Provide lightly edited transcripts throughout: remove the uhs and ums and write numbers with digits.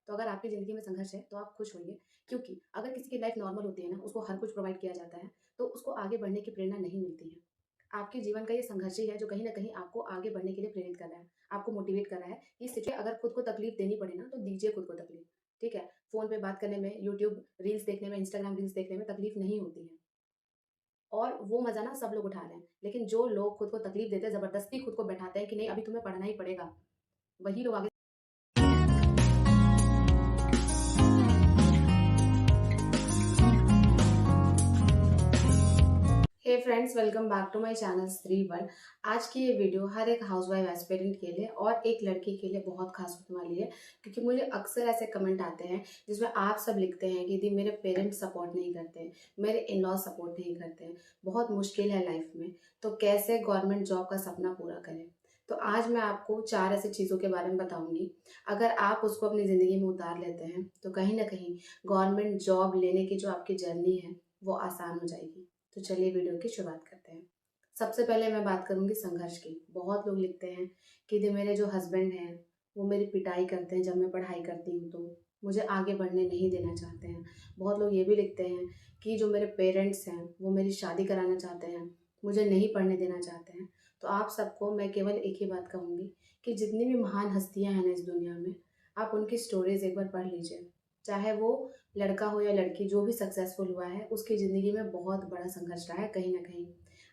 तो अगर आपकी ज़िंदगी में संघर्ष है तो आप खुश होइए, क्योंकि अगर किसी की लाइफ नॉर्मल होती है ना, उसको हर कुछ प्रोवाइड किया जाता है, तो उसको आगे बढ़ने की प्रेरणा नहीं मिलती है। आपके जीवन का ये संघर्ष ही है जो कहीं न कहीं आपको आगे बढ़ने के लिए प्रेरित कर रहा है, आपको मोटिवेट कर रहा है कि अगर खुद को तकलीफ देनी पड़े ना, तो दीजिए खुद को तकलीफ, ठीक है? फ़ोन पे बात करने में, यूट्यूब रील्स देखने में, इंस्टाग्राम रील्स देखने में तकलीफ नहीं होती है और वो मज़ा ना सब लोग उठा रहे हैं। लेकिन जो लोग खुद को तकलीफ देते हैं, ज़बरदस्ती खुद को बैठाते हैं कि नहीं अभी तुम्हें पढ़ना ही पड़ेगा, वही लोग आगे। Hey friends, welcome back to my channel Stree world. आज की ये वीडियो हर एक हाउसवाइफ एस्पिरेंट के लिए और एक लड़की के लिए बहुत खास होने वाली है, क्योंकि मुझे अक्सर ऐसे कमेंट आते हैं जिसमें आप सब लिखते हैं कि दी मेरे पेरेंट्स सपोर्ट नहीं करते, मेरे इन लॉ सपोर्ट नहीं करते, बहुत मुश्किल है लाइफ में, तो कैसे गवर्नमेंट जॉब का सपना पूरा करें। तो आज मैं आपको 4 ऐसी चीज़ों के बारे में बताऊंगी। अगर आप उसको अपनी ज़िंदगी में उतार लेते हैं तो कहीं ना कहीं गवर्नमेंट जॉब लेने की जो आपकी जर्नी है वो आसान हो जाएगी। तो चलिए वीडियो की शुरुआत करते हैं। सबसे पहले मैं बात करूंगी संघर्ष की। बहुत लोग लिखते हैं कि मेरे जो हस्बैंड हैं वो मेरी पिटाई करते हैं जब मैं पढ़ाई करती हूँ, तो मुझे आगे बढ़ने नहीं देना चाहते हैं। बहुत लोग ये भी लिखते हैं कि जो मेरे पेरेंट्स हैं वो मेरी शादी कराना चाहते हैं, मुझे नहीं पढ़ने देना चाहते हैं। तो आप सबको मैं केवल एक ही बात कहूँगी कि जितनी भी महान हस्तियाँ हैं ना इस दुनिया में, आप उनकी स्टोरीज एक बार पढ़ लीजिए। चाहे वो लड़का हो या लड़की, जो भी सक्सेसफुल हुआ है उसकी ज़िंदगी में बहुत बड़ा संघर्ष रहा है कहीं ना कहीं।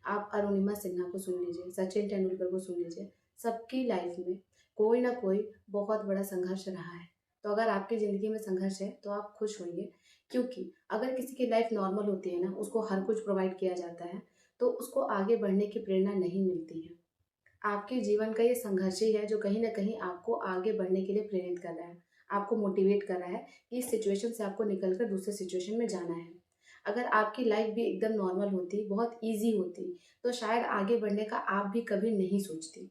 आप अरुणिमा सिन्हा को सुन लीजिए, सचिन तेंदुलकर को सुन लीजिए, सबकी लाइफ में कोई ना कोई बहुत बड़ा संघर्ष रहा है। तो अगर आपकी ज़िंदगी में संघर्ष है तो आप खुश होइए, क्योंकि अगर किसी की लाइफ नॉर्मल होती है ना, उसको हर कुछ प्रोवाइड किया जाता है, तो उसको आगे बढ़ने की प्रेरणा नहीं मिलती है। आपके जीवन का ये संघर्ष ही है जो कहीं ना कहीं आपको आगे बढ़ने के लिए प्रेरित कर रहा है, आपको मोटिवेट कर रहा है कि इस सिचुएशन से आपको निकलकर दूसरे सिचुएशन में जाना है। अगर आपकी लाइफ भी एकदम नॉर्मल होती, बहुत इजी होती, तो शायद आगे बढ़ने का आप भी कभी नहीं सोचती।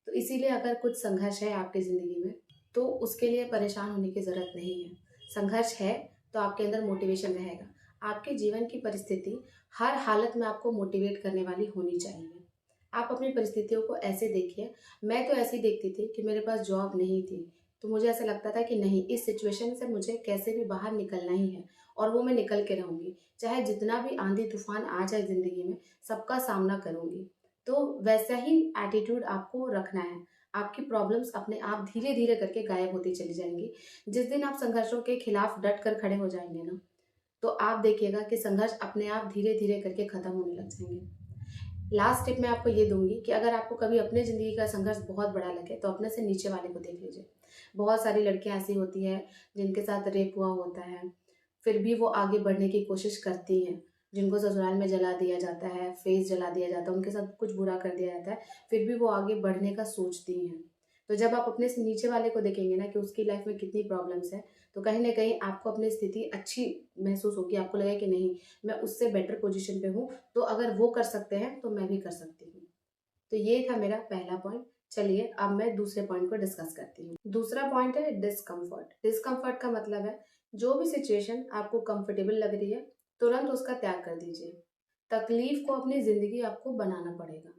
तो इसीलिए अगर कुछ संघर्ष है आपकी ज़िंदगी में, तो उसके लिए परेशान होने की ज़रूरत नहीं है। संघर्ष है तो आपके अंदर मोटिवेशन रहेगा। आपके जीवन की परिस्थिति हर हालत में आपको मोटिवेट करने वाली होनी चाहिए। आप अपनी परिस्थितियों को ऐसे देखिए। मैं तो ऐसी देखती थी कि मेरे पास जॉब नहीं थी, तो मुझे ऐसा लगता था कि नहीं, इस सिचुएशन से मुझे कैसे भी बाहर निकलना ही है और वो मैं निकल के रहूँगी। चाहे जितना भी आंधी तूफान आ जाए ज़िंदगी में, सबका सामना करूँगी। तो वैसा ही एटीट्यूड आपको रखना है। आपकी प्रॉब्लम्स अपने आप धीरे धीरे करके गायब होती चली जाएंगी। जिस दिन आप संघर्षों के खिलाफ डट कर खड़े हो जाएंगे ना, तो आप देखिएगा कि संघर्ष अपने आप धीरे धीरे करके खत्म होने लग जाएंगे। लास्ट टिप मैं आपको ये दूंगी कि अगर आपको कभी अपने ज़िंदगी का संघर्ष बहुत बड़ा लगे तो अपने से नीचे वाले को देख लीजिए। बहुत सारी लड़कियां ऐसी होती हैं जिनके साथ रेप हुआ होता है, फिर भी वो आगे बढ़ने की कोशिश करती हैं। जिनको ससुराल में जला दिया जाता है, फेस जला दिया जाता है, उनके साथ कुछ बुरा कर दिया जाता है, फिर भी वो आगे बढ़ने का सोचती हैं। तो जब आप अपने से नीचे वाले को देखेंगे ना कि उसकी लाइफ में कितनी प्रॉब्लम्स है, तो कहीं ना कहीं आपको अपनी स्थिति अच्छी महसूस होगी। आपको लगेगा कि नहीं, मैं उससे बेटर पोजीशन पे हूँ, तो अगर वो कर सकते हैं तो मैं भी कर सकती हूँ। तो ये था मेरा पहला पॉइंट। चलिए अब मैं दूसरे पॉइंट को डिस्कस करती हूँ। दूसरा पॉइंट है डिस्कम्फर्ट। डिस्कम्फर्ट का मतलब है जो भी सिचुएशन आपको कंफर्टेबल लग रही है, तुरंत उसका त्याग कर दीजिए। तकलीफ को अपनी जिंदगी आपको बनाना पड़ेगा।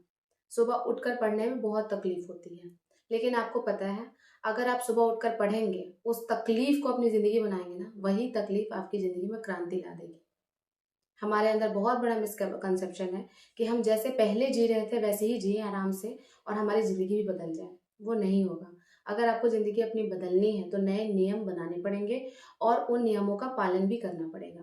सुबह उठकर पढ़ने में बहुत तकलीफ होती है, लेकिन आपको पता है अगर आप सुबह उठकर पढ़ेंगे, उस तकलीफ को अपनी जिंदगी बनाएंगे ना, वही तकलीफ आपकी जिंदगी में क्रांति ला देगी। हमारे अंदर बहुत बड़ा मिसकंसेप्शन है कि हम जैसे पहले जी रहे थे वैसे ही जिए आराम से और हमारी ज़िंदगी भी बदल जाए। वो नहीं होगा। अगर आपको ज़िंदगी अपनी बदलनी है तो नए नियम बनाने पड़ेंगे और उन नियमों का पालन भी करना पड़ेगा।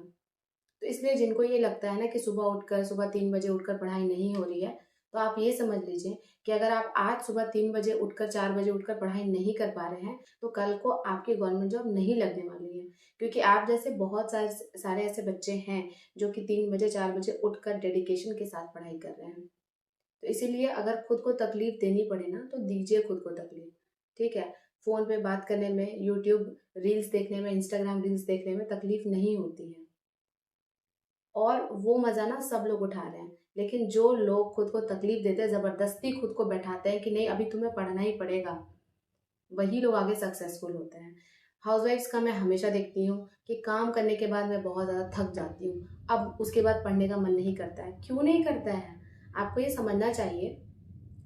तो इसलिए जिनको ये लगता है ना कि सुबह 3 बजे उठकर पढ़ाई नहीं हो रही है, तो आप ये समझ लीजिए कि अगर आप आज सुबह 3 बजे उठकर 4 बजे उठकर पढ़ाई नहीं कर पा रहे हैं, तो कल को आपकी गवर्नमेंट जॉब नहीं लगने वाली है। क्योंकि आप जैसे बहुत सारे सारे ऐसे बच्चे हैं जो कि 3 बजे 4 बजे उठकर डेडिकेशन के साथ पढ़ाई कर रहे हैं। तो इसीलिए अगर खुद को तकलीफ देनी पड़े ना, तो दीजिए खुद को तकलीफ, ठीक है? फ़ोन पे बात करने में, यूट्यूब रील्स देखने में, इंस्टाग्राम रील्स देखने में तकलीफ नहीं होती है और वो मज़ा ना सब लोग उठा रहे हैं। लेकिन जो लोग खुद को तकलीफ देते हैं, ज़बरदस्ती खुद को बैठाते हैं कि नहीं अभी तुम्हें पढ़ना ही पड़ेगा, वही लोग आगे सक्सेसफुल होते हैं। हाउसवाइफ्स का मैं हमेशा देखती हूँ कि काम करने के बाद मैं बहुत ज़्यादा थक जाती हूँ, अब उसके बाद पढ़ने का मन नहीं करता है। क्यों नहीं करता है? आपको ये समझना चाहिए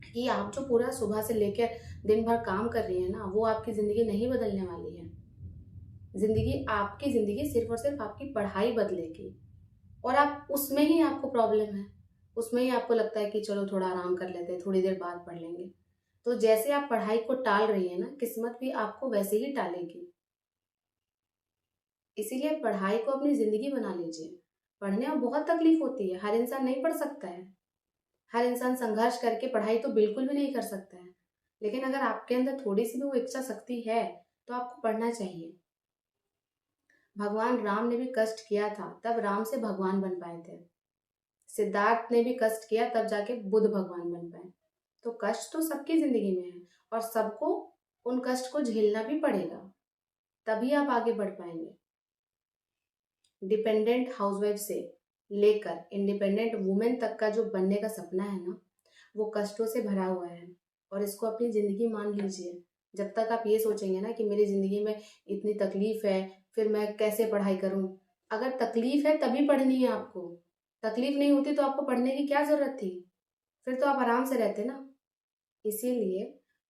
कि आप जो पूरा सुबह से लेकर दिन भर काम कर रही हैं ना, वो आपकी ज़िंदगी नहीं बदलने वाली है। आपकी ज़िंदगी सिर्फ़ और सिर्फ़ आपकी पढ़ाई बदलेगी और आप उसमें ही आपको प्रॉब्लम है। उसमें ही आपको लगता है कि चलो थोड़ा आराम कर लेते हैं, थोड़ी देर बाद पढ़ लेंगे। तो जैसे आप पढ़ाई को टाल रही हैं ना, किस्मत भी आपको वैसे ही टालेगी। इसीलिए पढ़ाई को अपनी ज़िंदगी बना लीजिए। पढ़ने में बहुत तकलीफ होती है, हर इंसान नहीं पढ़ सकता है। हर इंसान संघर्ष करके पढ़ाई तो बिल्कुल भी नहीं कर सकता है। लेकिन अगर आपके अंदर थोड़ी-सी भी वो इच्छा शक्ति है, तो आपको पढ़ना चाहिए। भगवान राम ने भी कष्ट किया था, तब राम से भगवान बन पाए थे। सिद्धार्थ ने भी कष्ट किया, तब जाके बुद्ध भगवान बन पाए। तो कष्ट तो सबकी ज़िंदगी में है और सबको उन कष्ट को झेलना भी पड़ेगा, तभी आप आगे बढ़ पाएँगे। डिपेंडेंट हाउसवाइफ से लेकर इंडिपेंडेंट वुमेन तक का जो बनने का सपना है ना, वो कष्टों से भरा हुआ है और इसको अपनी ज़िंदगी मान लीजिए। जब तक आप ये सोचेंगे ना कि मेरी ज़िंदगी में इतनी तकलीफ है, फिर मैं कैसे पढ़ाई करूँ? अगर तकलीफ है तभी पढ़नी है आपको। तकलीफ नहीं होती तो आपको पढ़ने की क्या ज़रूरत थी? फिर तो आप आराम से रहते ना। इसीलिए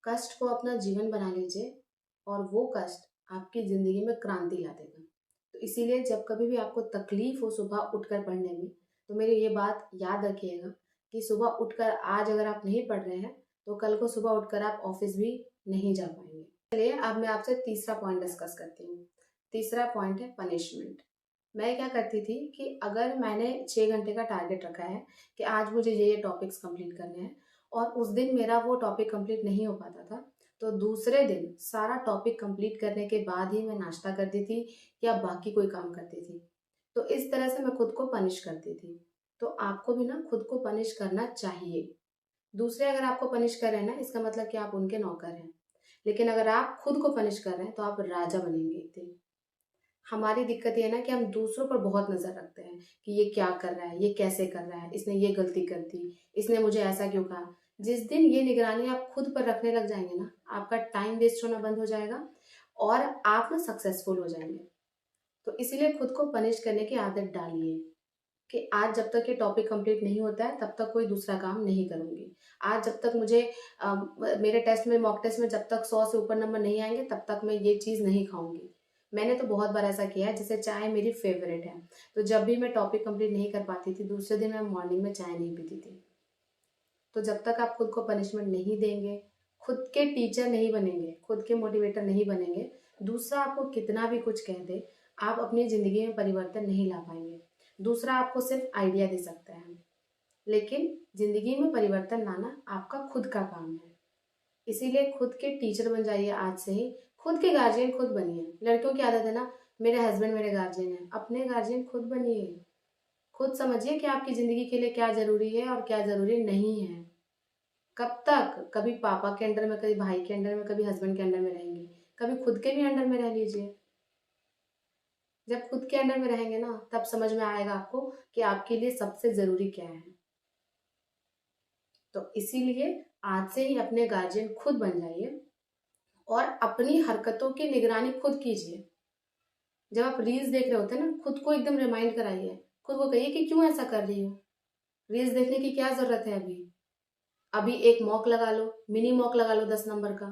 कष्ट को अपना जीवन बना लीजिए और वो कष्ट आपकी ज़िंदगी में क्रांति ला देगा। तो इसीलिए जब कभी भी आपको तकलीफ हो सुबह उठकर पढ़ने में, तो मेरी ये बात याद रखिएगा कि सुबह उठकर आज अगर आप नहीं पढ़ रहे हैं, तो कल को सुबह उठकर आप ऑफिस भी नहीं जा पाएंगे। चलिए अब मैं आपसे तीसरा पॉइंट डिस्कस करती हूँ। तीसरा पॉइंट है पनिशमेंट। मैं क्या करती थी कि अगर मैंने 6 घंटे का टारगेट रखा है कि आज मुझे ये टॉपिक्स कंप्लीट करने हैं और उस दिन मेरा वो टॉपिक कंप्लीट नहीं हो पाता था, तो दूसरे दिन सारा टॉपिक कंप्लीट करने के बाद ही मैं नाश्ता करती थी या बाकी कोई काम करती थी। तो इस तरह से मैं खुद को पनिश करती थी। तो आपको भी ना खुद को पनिश करना चाहिए। दूसरे अगर आपको पनिश कर रहे हैं ना, इसका मतलब कि आप उनके नौकर हैं। लेकिन अगर आप खुद को पनिश कर रहे हैं तो आप राजा बनेंगे एक दिन। हमारी दिक्कत ये है ना कि हम दूसरों पर बहुत नज़र रखते हैं कि ये क्या कर रहा है, ये कैसे कर रहा है, इसने ये गलती कर दी, इसने मुझे ऐसा क्यों कहा। जिस दिन ये निगरानी आप खुद पर रखने लग जाएंगे ना, आपका टाइम वेस्ट होना बंद हो जाएगा और आप ना सक्सेसफुल हो जाएंगे। तो इसीलिए खुद को पनिश करने की आदत डालिए कि आज जब तक ये टॉपिक कंप्लीट नहीं होता है तब तक कोई दूसरा काम नहीं करूँगी। आज जब तक मुझे मेरे टेस्ट में मॉक टेस्ट में जब तक 100 से ऊपर नंबर नहीं आएँगे तब तक मैं ये चीज़ नहीं खाऊँगी। मैंने तो बहुत बार ऐसा किया है, जैसे चाय मेरी फ़ेवरेट है, तो जब भी मैं टॉपिक कंप्लीट नहीं कर पाती थी, दूसरे दिन मैं मॉर्निंग में चाय नहीं पीती थी। तो जब तक आप खुद को पनिशमेंट नहीं देंगे, खुद के टीचर नहीं बनेंगे, खुद के मोटिवेटर नहीं बनेंगे, दूसरा आपको कितना भी कुछ कह दे, आप अपनी ज़िंदगी में परिवर्तन नहीं ला पाएँगे। दूसरा आपको सिर्फ आइडिया दे सकता है, लेकिन ज़िंदगी में परिवर्तन लाना आपका खुद का काम है। इसीलिए खुद के टीचर बन जाइए आज से ही, खुद के गार्जियन खुद बनिए। लड़कियों की आदत है ना, मेरे हस्बैंड मेरे गार्जियन हैं, अपने गार्जियन खुद बनिए। खुद समझिए कि आपकी ज़िंदगी के लिए क्या ज़रूरी है और क्या ज़रूरी नहीं है। कब तक कभी पापा के अंडर में, कभी भाई के अंडर में, कभी हस्बैंड के अंडर में रहेंगी? कभी खुद के भी अंडर में रह लीजिए। जब खुद के अंडर में रहेंगे ना, तब समझ में आएगा आपको कि आपके लिए सबसे ज़रूरी क्या है। तो इसीलिए आज से ही अपने गार्जियन खुद बन जाइए और अपनी हरकतों की निगरानी खुद कीजिए। जब आप रील्स देख रहे होते हैं ना, खुद को एकदम रिमाइंड कराइए, खुद को कहिए कि क्यों ऐसा कर रही हो, रील्स देखने की क्या जरूरत है। अभी अभी एक मॉक लगा लो, मिनी मॉक लगा लो 10 नंबर का।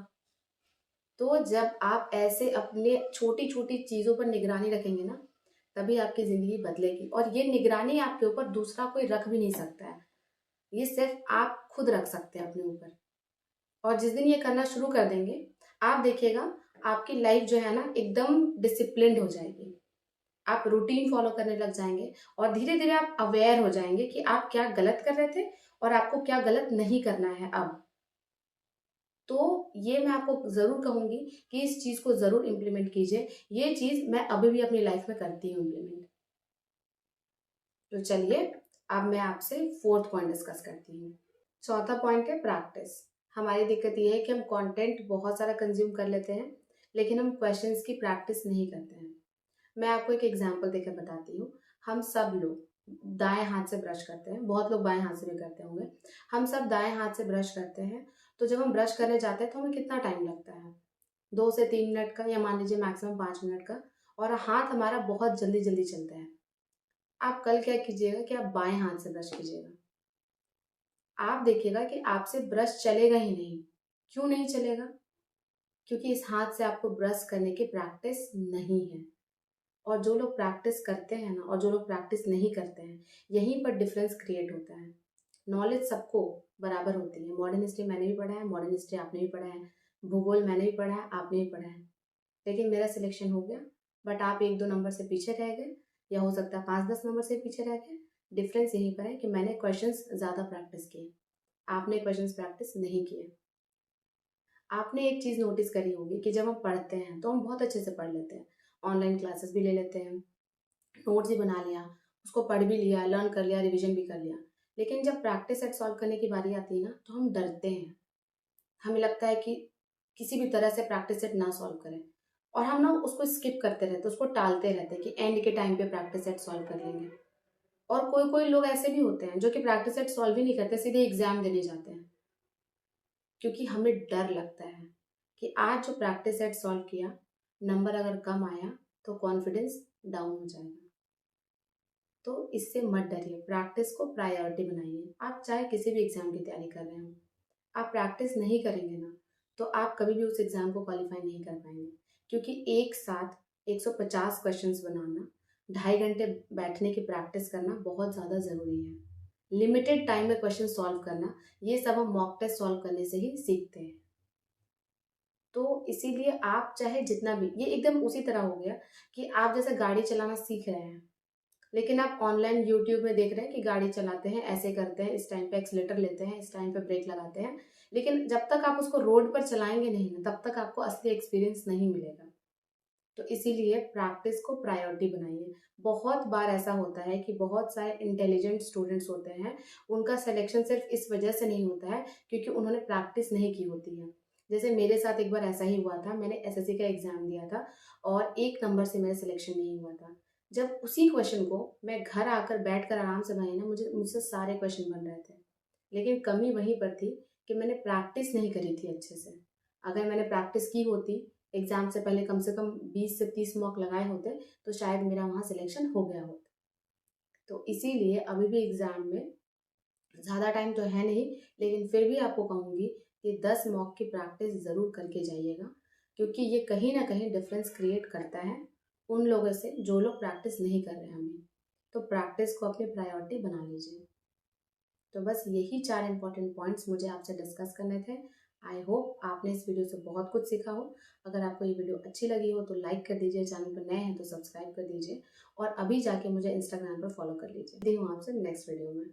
तो जब आप ऐसे अपने छोटी छोटी चीजों पर निगरानी रखेंगे ना, तभी आपकी जिंदगी बदलेगी। और ये निगरानी आपके ऊपर दूसरा कोई रख भी नहीं सकता है, ये सिर्फ आप खुद रख सकते हैं अपने ऊपर। और जिस दिन ये करना शुरू कर देंगे, आप देखिएगा आपकी लाइफ जो है ना एकदम डिसिप्लिन्ड हो जाएगी। आप रूटीन फॉलो करने लग जाएंगे और धीरे धीरे आप अवेयर हो जाएंगे कि आप क्या गलत कर रहे थे और आपको क्या गलत नहीं करना है अब। तो ये मैं आपको ज़रूर कहूँगी कि इस चीज़ को ज़रूर इम्प्लीमेंट कीजिए। ये चीज़ मैं अभी भी अपनी लाइफ में करती हूँ इम्प्लीमेंट। तो चलिए अब मैं आपसे फोर्थ पॉइंट डिस्कस करती हूँ। चौथा पॉइंट है प्रैक्टिस। हमारी दिक्कत ये है कि हम कंटेंट बहुत सारा कंज्यूम कर लेते हैं, लेकिन हम क्वेश्चंस की प्रैक्टिस नहीं करते हैं। मैं आपको एक एग्जांपल देकर बताती हूँ। हम सब लोग दाएं हाथ से ब्रश करते हैं, बहुत लोग बाएं हाथ से भी करते होंगे। हम सब दाएं हाथ से ब्रश करते हैं, तो जब हम ब्रश करने जाते हैं तो हमें कितना टाइम लगता है? 2 से 3 मिनट का, या मान लीजिए मैक्सिमम 5 मिनट का। और हाथ हमारा बहुत जल्दी जल्दी चलता है। आप कल क्या कीजिएगा कि आप बाएं हाथ से ब्रश कीजिएगा। आप देखिएगा कि आपसे ब्रश चलेगा ही नहीं। क्यों नहीं चलेगा? क्योंकि इस हाथ से आपको ब्रश करने की प्रैक्टिस नहीं है। और जो लोग प्रैक्टिस करते हैं ना और जो लोग प्रैक्टिस नहीं करते हैं, यहीं पर डिफरेंस क्रिएट होता है। नॉलेज सबको बराबर होती है। मॉडर्न हिस्ट्री मैंने भी पढ़ा है, मॉडर्न हिस्ट्री आपने भी पढ़ा है, भूगोल मैंने भी पढ़ा है, आपने भी पढ़ा है। लेकिन मेरा सिलेक्शन हो गया, बट आप 1-2 नंबर से पीछे रह गए, या हो सकता है 5-10 नंबर से पीछे रह गए। डिफरेंस यहीं पर है कि मैंने क्वेश्चंस ज़्यादा प्रैक्टिस किए, आपने क्वेश्चंस प्रैक्टिस नहीं किए। आपने एक चीज़ नोटिस करी होगी कि जब हम पढ़ते हैं तो हम बहुत अच्छे से पढ़ लेते हैं, ऑनलाइन क्लासेस भी ले लेते हैं, नोट्स भी बना लिया, उसको पढ़ भी लिया, लर्न कर लिया, रिवीजन भी कर लिया। लेकिन जब प्रैक्टिस सेट सॉल्व करने की बारी आती है ना, तो हम डरते हैं। हमें लगता है कि किसी भी तरह से प्रैक्टिस सेट ना सॉल्व करें, और हम ना उसको स्किप करते रहते हैं, उसको टालते रहते हैं कि एंड के टाइम पे प्रैक्टिस सेट सॉल्व कर लेंगे। और कोई कोई लोग ऐसे भी होते हैं जो कि प्रैक्टिस सेट सॉल्व ही नहीं करते, सीधे एग्जाम देने जाते हैं, क्योंकि हमें डर लगता है कि आज जो प्रैक्टिस सेट सॉल्व किया, नंबर अगर कम आया तो कॉन्फिडेंस डाउन हो जाएगा। तो इससे मत डरिए, प्रैक्टिस को प्रायोरिटी बनाइए। आप चाहे किसी भी एग्जाम की तैयारी कर रहे हो, आप प्रैक्टिस नहीं करेंगे ना, तो आप कभी भी उस एग्जाम को क्वालिफाई नहीं कर पाएंगे। क्योंकि एक साथ 150 क्वेश्चंस बनाना, 2.5 घंटे बैठने की प्रैक्टिस करना बहुत ज़्यादा ज़रूरी है। लिमिटेड टाइम में क्वेश्चन सॉल्व करना, ये सब हम मॉक टेस्ट सॉल्व करने से ही सीखते हैं। तो इसीलिए आप चाहे जितना भी, ये एकदम उसी तरह हो गया कि आप जैसे गाड़ी चलाना सीख रहे हैं, लेकिन आप ऑनलाइन यूट्यूब में देख रहे हैं कि गाड़ी चलाते हैं, ऐसे करते हैं, इस टाइम पे एक्सीलेटर लेते हैं, इस टाइम पे ब्रेक लगाते हैं, लेकिन जब तक आप उसको रोड पर चलाएंगे नहीं ना, तब तक आपको असली एक्सपीरियंस नहीं मिलेगा। तो इसीलिए प्रैक्टिस को प्रायोरिटी बनाइए। बहुत बार ऐसा होता है कि बहुत सारे इंटेलिजेंट स्टूडेंट्स होते हैं, उनका सिलेक्शन सिर्फ इस वजह से नहीं होता है क्योंकि उन्होंने प्रैक्टिस नहीं की होती है। जैसे मेरे साथ एक बार ऐसा ही हुआ था, मैंने एसएससी का एग्जाम दिया था और 1 नंबर से मेरा सिलेक्शन नहीं हुआ था। जब उसी क्वेश्चन को मैं घर आकर बैठ कर आराम से बनाई ना, मुझसे सारे क्वेश्चन बन रहे थे। लेकिन कमी वहीं पर थी कि मैंने प्रैक्टिस नहीं करी थी अच्छे से। अगर मैंने प्रैक्टिस की होती, एग्जाम से पहले कम से कम 20 से 30 मॉक लगाए होते, तो शायद मेरा वहाँ सिलेक्शन हो गया होता। तो इसीलिए अभी भी एग्जाम में ज़्यादा टाइम तो है नहीं, लेकिन फिर भी आपको कहूँगी कि 10 मॉक की प्रैक्टिस ज़रूर करके जाइएगा, क्योंकि ये कहीं ना कहीं डिफरेंस क्रिएट करता है उन लोगों से जो लोग प्रैक्टिस नहीं कर रहे हैं अभी। तो प्रैक्टिस को अपनी प्रायोरिटी बना लीजिए। तो बस यही 4 इंपॉर्टेंट पॉइंट्स मुझे आपसे डिस्कस करने थे। आई होप आपने इस वीडियो से बहुत कुछ सीखा हो। अगर आपको ये वीडियो अच्छी लगी हो तो लाइक कर दीजिए, चैनल पर नए हैं तो सब्सक्राइब कर दीजिए, और अभी जाके मुझे इंस्टाग्राम पर फॉलो कर लीजिए। मिलती हूँ आपसे नेक्स्ट वीडियो में।